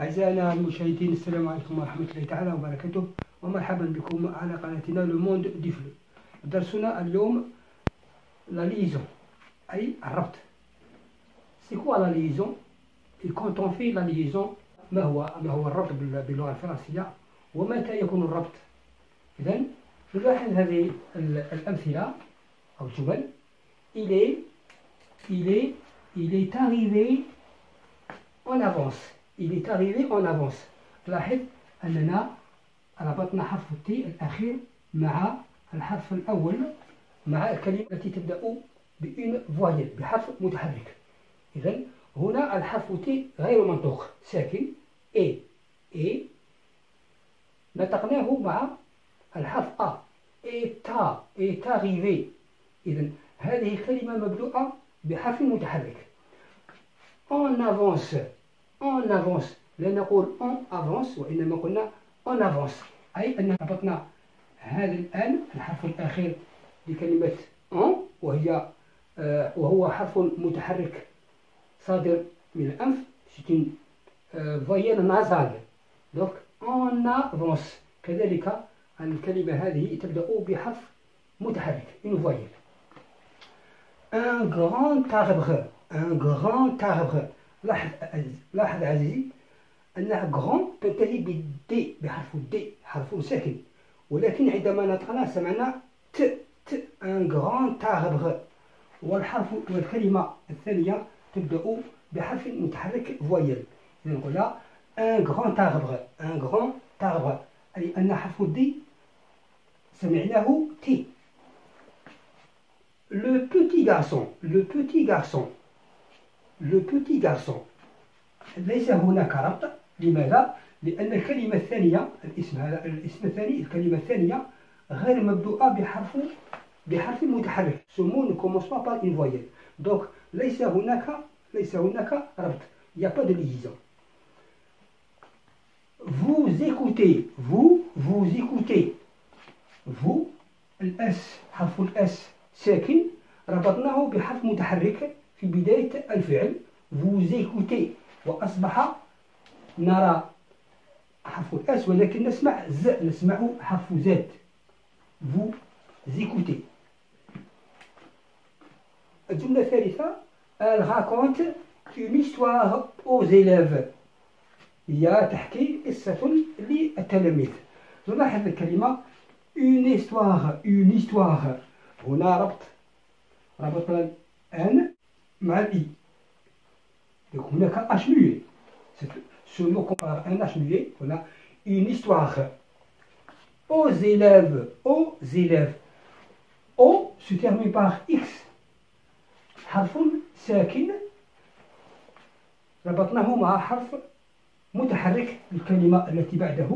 أعزائنا المشاهدين، السلام عليكم ورحمة الله تعالى وبركاته، ومرحبا بكم على قناتنا لو موند دي فلو. درسنا اليوم لا ليزون، أي الربط. سي كوا لا ليزون؟ et quand on fait la liaison ما هو الربط باللغة الفرنسية، ومتى يكون الربط؟ إذن نلاحظ هذه الأمثلة أو الجمل. il est arrivé en avance. il est arrivé en avance. لاحظ أننا ربطنا حرف التي الأخير مع الحرف الأول، مع الكلمة التي تبدأ بإن فويل، بحرف متحرك. إذن هنا الحرف تي غير منطوق، ساكن إي نطقناه مع الحرف أ، est arrivé. إذن هذه الكلمة مبدوءة بحرف متحرك. en avance لا نقول en avance، وإنما قلنا en avance، أي أن ربطنا هذا الآن الحرف الأخير لكلمة en، وهو حرف متحرك صادر من الأنف، c'est une voyelle nasale. donc en avance. كذلك الكلمة هذه تبدأ بحرف متحرك، une voyelle. un grand arbre. لاحظ عزيزي أن grand تنتهي بالدي، بحرف الدي، حرف ساكن، ولكن عندما نطقنا سمعنا ت un grand arbre. والكلمة الثانية تبدأ بحرف متحرك فويل. إذا نقول un grand arbre، أي أن حرف الدي سمعناه تي. le petit garçon ليس هناك ربط. لماذا؟ لأن الكلمة الثانية، الاسم الثاني، الكلمة الثانية غير مبدوءة بحرف متحرك. ce mot ne commence pas par une voyelle. donc ليس هناك ربط. il n'y a pas de liaison. vous écoutez. vous الأس، حرف الأس ساكن، ربطناه بحرف متحرك في بداية الفعل vous écoutez، وأصبح نرى حرف الأس ولكن نسمع حرف زاد vous écoutez. الجملة الثالثة elle raconte une histoire aux élèves. هي تحكي قصة للتلاميذ. نلاحظ الكلمة une histoire. هنا ربطنا الآن مع الإي. هناك اش muet. ce mot compare un h muet. هنا une histoire. aux élèves. O se termine par X، حرف ساكن ربطناه مع حرف متحرك للكلمة التي بعده.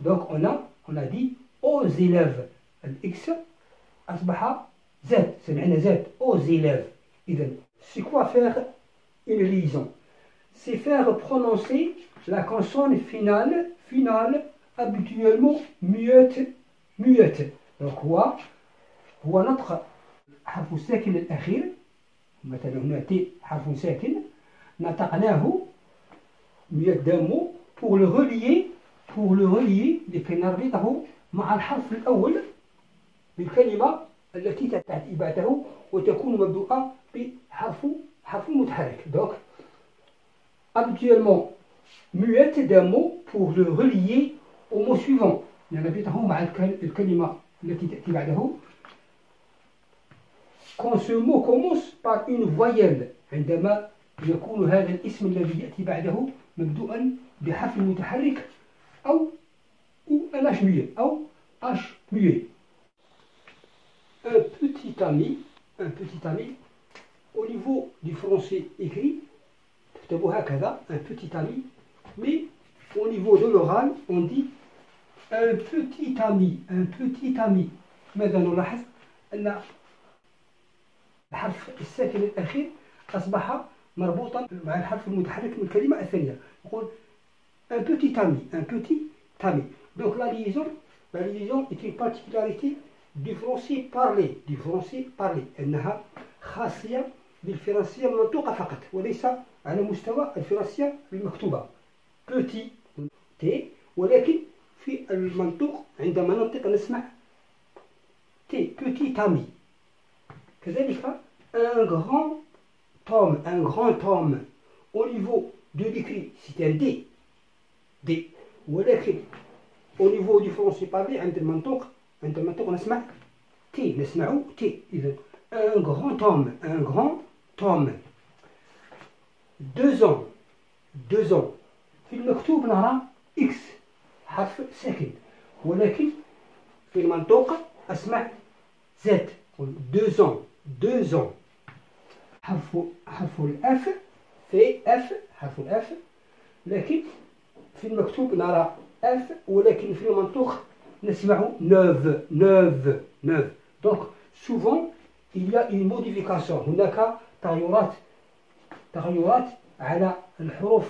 donc on a dit aux élèves. الإكس أصبح زاد، سمعنا زاد aux élèves. إذن c'est quoi faire une liaison؟ c'est faire prononcer la consonne finale habituellement muette. donc هو نطق حرف الساكن الأخير. مثلا هنا تي حرف ساكن نطقناه muette d'un mot pour le relier لكي نربطه مع الحرف الأول بالكلمة التي تأتي بعده وتكون مبدوءة بحرف متحرك. donc habituellement muette d'un mot pour le relier au mot suivant، نربطه مع الكلمة التي تأتي بعده. quand ce mot commence par une voyelle، عندما يكون هذا الاسم الذي يأتي بعده مبدوءا بحرف متحرك أو un H muet أو H muet. un petit ami au niveau du français écrit تكتبوا هكذا un petit ami، mais au niveau de l'oral on dit un petit ami. ماذا نلاحظ؟ أن الحرف الساكن الأخير أصبح مربوطا مع الحرف المتحرك من الكلمة الثانية. نقول un petit ami. donc la liaison est une particularité du français parlé. أنها خاصية بالفرنسية المنطوقة فقط، وليس على مستوى الفرنسية المكتوبة. petit تي، ولكن في المنطوق عندما ننطق نسمع تي petit ami. كذلك un grand tome au niveau de l'écrit c'est un D ولكن au niveau du français parlé عند المنطوق نسمع تي، نسمعه تي. إذا un grand tome. 2 ans في المكتوب نرى إكس حرف ساكن، ولكن في المنطوق أسمع زد. 2 ans. حرف الأف في أف، حرف الأف، لكن في المكتوب نرى أف، ولكن في المنطوق نسمع 9. Donc souvent il y a une modification، هناك تغيرات على الحروف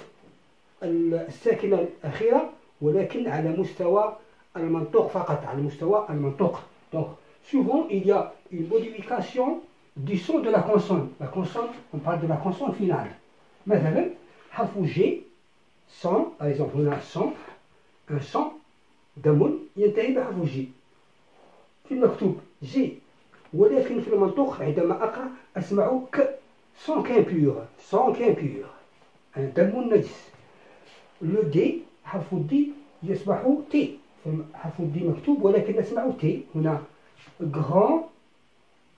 الساكنة الأخيرة، ولكن على مستوى المنطوق فقط، على مستوى المنطوق. Donc souvent il y a une modification du son de la consonne. La consonne, on parle de la consonne finale. مثلا حرف G son، par exemple هنا son، un son دم ينتهي بحرف G في المكتوب G، ولكن في المنطوق عندما أقرأ أسمع ك sans qu'un pur، دم نجس. لو دي حرف الدي يصبح تي، حرف الدي مكتوب ولكن أسمع تي. هنا grand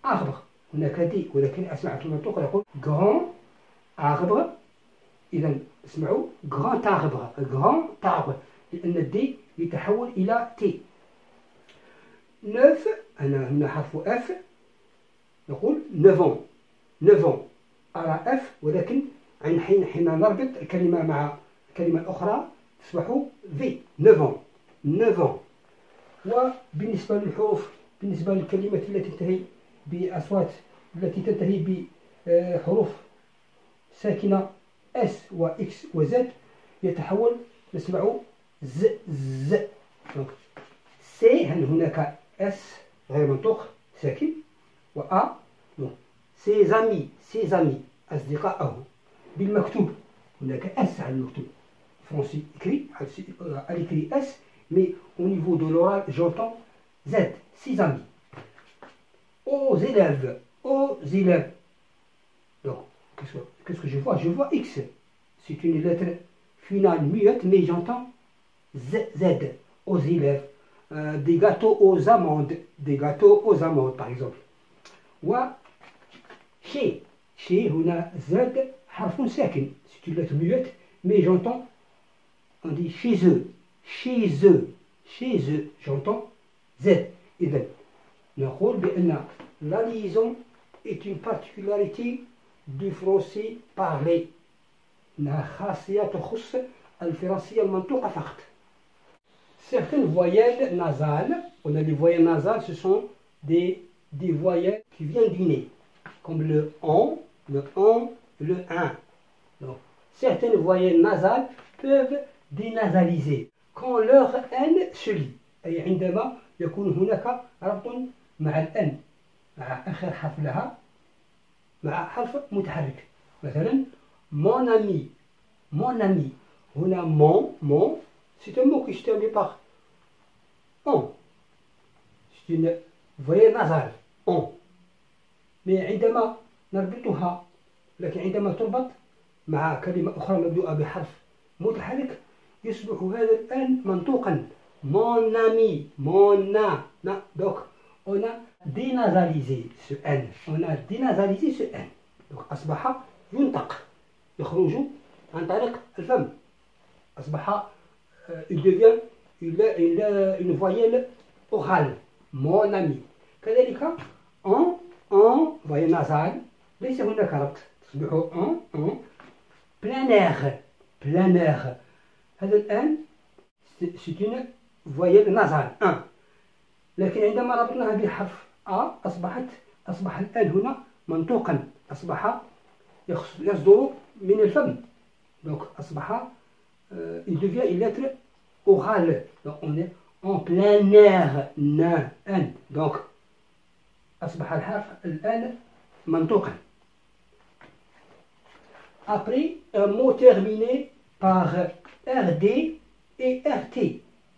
arbre، هناك دي ولكن أسمع في المنطوق يقول grand arbre. إذا اسمعوا grand arbre، لأن الدي يتحول إلى تي. 9 أنا هنا حرف اف نقول 9 ans. أرى اف، ولكن حين نربط الكلمة مع الكلمة الأخرى تصبح في 9 ans. وبالنسبة للحروف، بالنسبة للكلمات التي تنتهي بأصوات التي تنتهي بحروف ساكنة اس واكس وزد يتحول نسمع ز. سي هناك اس غير منطوق ساكن، وأ سيزامي أصدقائه. بالمكتوب هناك اس على المكتوب فرونسي écrit à l'écrit S, mais au niveau de l'oral j'entends Z. Ses amis. Aux élèves. Donc qu'est-ce que je vois? Je vois X. C'est une lettre finale muette, mais j'entends Z. Aux élèves. Des gâteaux aux amandes, par exemple. و chez هنا Z حرف ساكن، c'est une lettre muette, mais j'entends، on dit chez eux, j'entends Z. إذا نقول بأن la liaison est une particularité du français parlé، إنها خاصية تخص الفرنسية المنطوقة فقط. Certaines voyelles nasales, on a les voyelles nasales, ce sont des voyelles qui viennent du nez, comme le on, le 1. Donc, certaines voyelles nasales peuvent dénasaliser quand leur N se lit. أي عندما يكون هناك ربط مع الN، مع آخر حرف لها، مع حرف متحرك. مثلا mon ami. هنا mon c'est un mot qui se termine par on. C'est une voyelle nasale on. mais عندما نربطها، لكن عندما تربط مع كلمة أخرى مبدوءة بحرف متحرك يصبح هذا الآن منطوقا mon ami. Donc on a dénasalisé ce N. donc أصبح ينطق، يخرج عن طريق الفم. أصبح il devient une voyelle orale mon ami. كذلك en voyelle nasale ليس هناك ربط، تصبح en plein air. هذا الآن c'est une voyelle nasale 1. لكن عندما ربطناها بحرف A أصبح الآن هنا منطوقا، أصبح يصدر من الفم. donc أصبح il devient une lettre orale. donc on est en plein air N. donc أصبح الحرف الآن منطوقا. Après un mot terminé par RD et RT.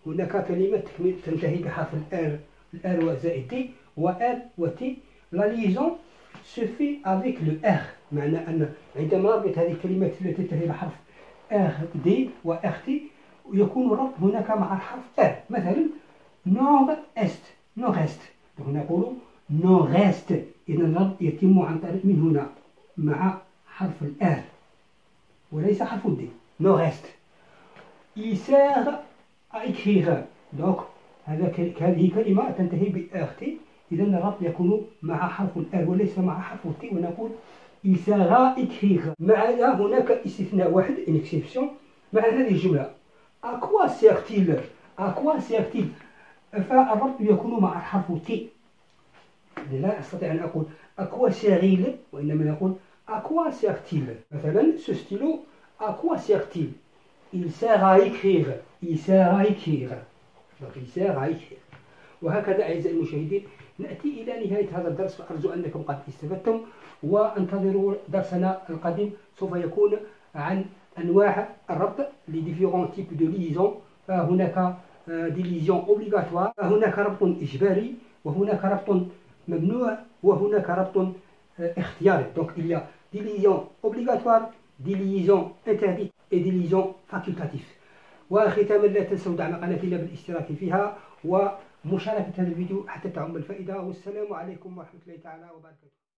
هناك كلمة تنتهي بحرف الR زائد T وR وT. La liaison se fait avec le R. معنى أن عندما نربط هذه الكلمات التي تنتهي بحرف RD و RT يكون الربط هناك مع الحرف R. مثلا nord-est nord-est، نقول nord-est، إذا الربط يتم عن طريق من هنا مع حرف الR وليس حرف D. nord-est. Il sert à écrire. donc هذه كلمة تنتهي ب RT، إذا الربط يكون مع حرف الR وليس مع حرف T، ونقول il sert à écrire. معنا هناك استثناء واحد une exception مع هذه الجملة. à quoi sert-il؟ à quoi sert-il؟ فالربط يكون مع الحرف T. لا أستطيع أن أقول à quoi sert-il، وإنما نقول à quoi sert-il. مثلا ce stylo à quoi sert-il؟ il sert à écrire. il sert à écrire. donc il sert à écrire. وهكذا أعزائي المشاهدين نأتي إلى نهاية هذا الدرس، وأرجو أنكم قد استفدتم، وانتظروا درسنا القادم سوف يكون عن أنواع الربط les différents types de liaison. فهناك des liaisons obligatoires، هناك ربط إجباري، وهناك ربط ممنوع، وهناك ربط اختياري. donc il y a des liaisons obligatoires، des liaisons interdites et des liaisons facultatives. وختاما لا تنسوا دعم قناتنا بالاشتراك فيها ومشاركة هذا الفيديو حتى تعم الفائدة. والسلام عليكم ورحمة الله تعالى وبركاته.